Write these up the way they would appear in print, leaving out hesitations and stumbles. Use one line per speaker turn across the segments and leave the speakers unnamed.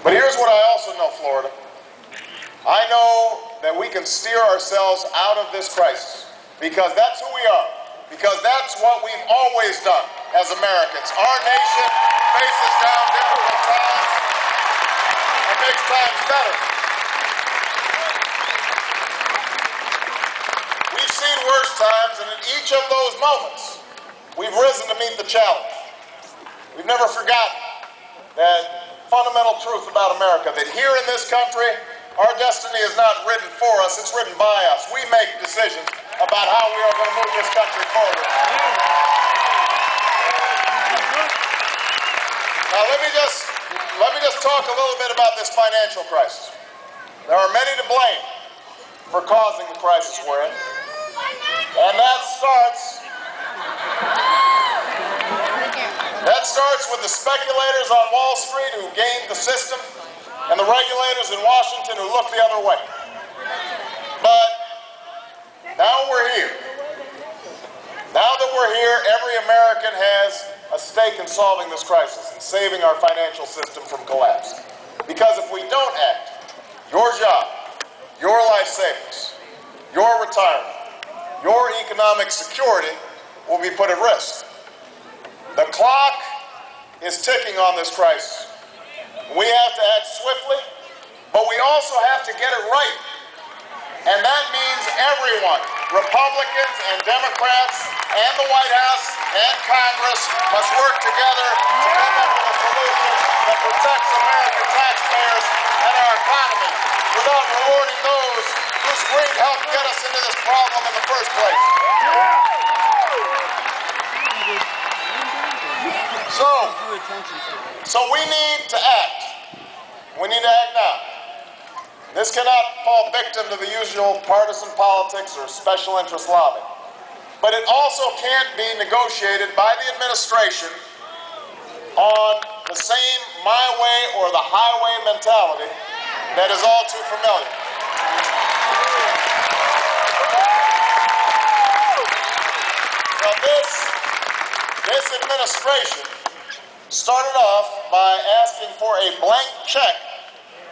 But here's what I also know, Florida. I know that we can steer ourselves out of this crisis because that's who we are, because that's what we've always done as Americans. Our nation faces down difficult times and makes times better. We've seen worse times, and in each of those moments, we've risen to meet the challenge. We've never forgotten that fundamental truth about America, that here in this country, our destiny is not written for us, it's written by us. We make decisions about how we are going to move this country forward. Now let me just talk a little bit about this financial crisis. There are many to blame for causing the crisis we're in. And that starts with the speculators on Wall Street who gamed the system and the regulators in Washington who look the other way. But now we're here. Now that we're here, every American has a stake in solving this crisis and saving our financial system from collapse. Because if we don't act, your job, your life savings, your retirement, your economic security will be put at risk. The clock is ticking on this crisis. We have to act swiftly, but we also have to get it right. And that means everyone, Republicans and Democrats and the White House and Congress, must work together to come up with a solution that protects American taxpayers and our economy without rewarding those whose greed helped get us into this problem in the first place. So we need to act. We need to act now. This cannot fall victim to the usual partisan politics or special interest lobbying. But it also can't be negotiated by the administration on the same my way or the highway mentality that is all too familiar. Now this administration started off by asking for a blank check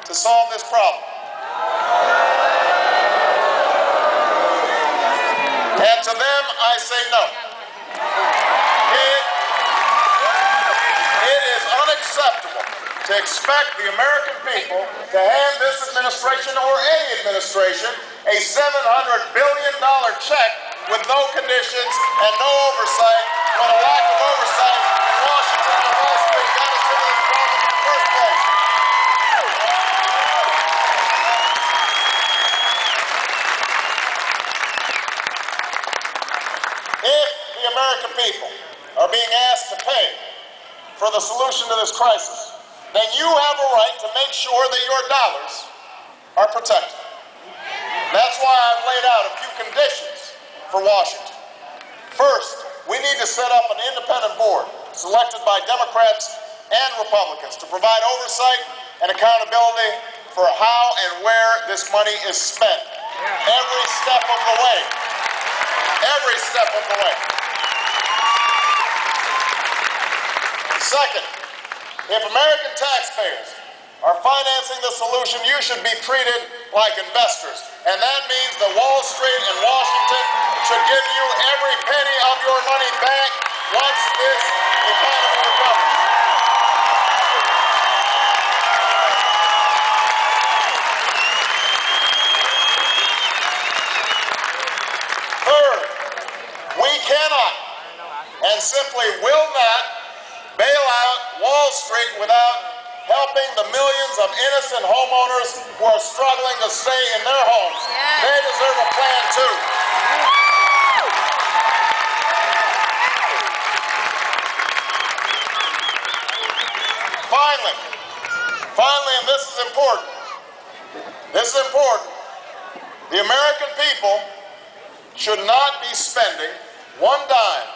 to solve this problem. And to them, I say no. It is unacceptable to expect the American people to hand this administration or any administration a $700 billion check with no conditions and no oversight, when a lack of oversight in Washington and Wall Street got us into this problem in the first place. If the American people are being asked to pay for the solution to this crisis, then you have a right to make sure that your dollars are protected. That's why I've laid out a few conditions for Washington. First, we need to set up an independent board selected by Democrats and Republicans to provide oversight and accountability for how and where this money is spent. Every step of the way. Every step of the way. Second, if American taxpayers are financing the solution, you should be treated like investors. And that means that Wall Street and Washington should give you every penny of your money back once this economy recovers. Third, we cannot and simply will not bail out Wall Street without helping the millions of innocent homeowners who are struggling to stay in their homes. They deserve a plan too. Finally, and this is important, the American people should not be spending one dime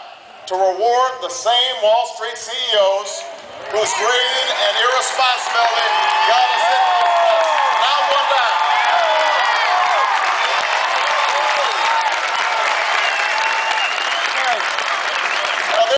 to reward the same Wall Street CEOs whose greed and irresponsibility got us into this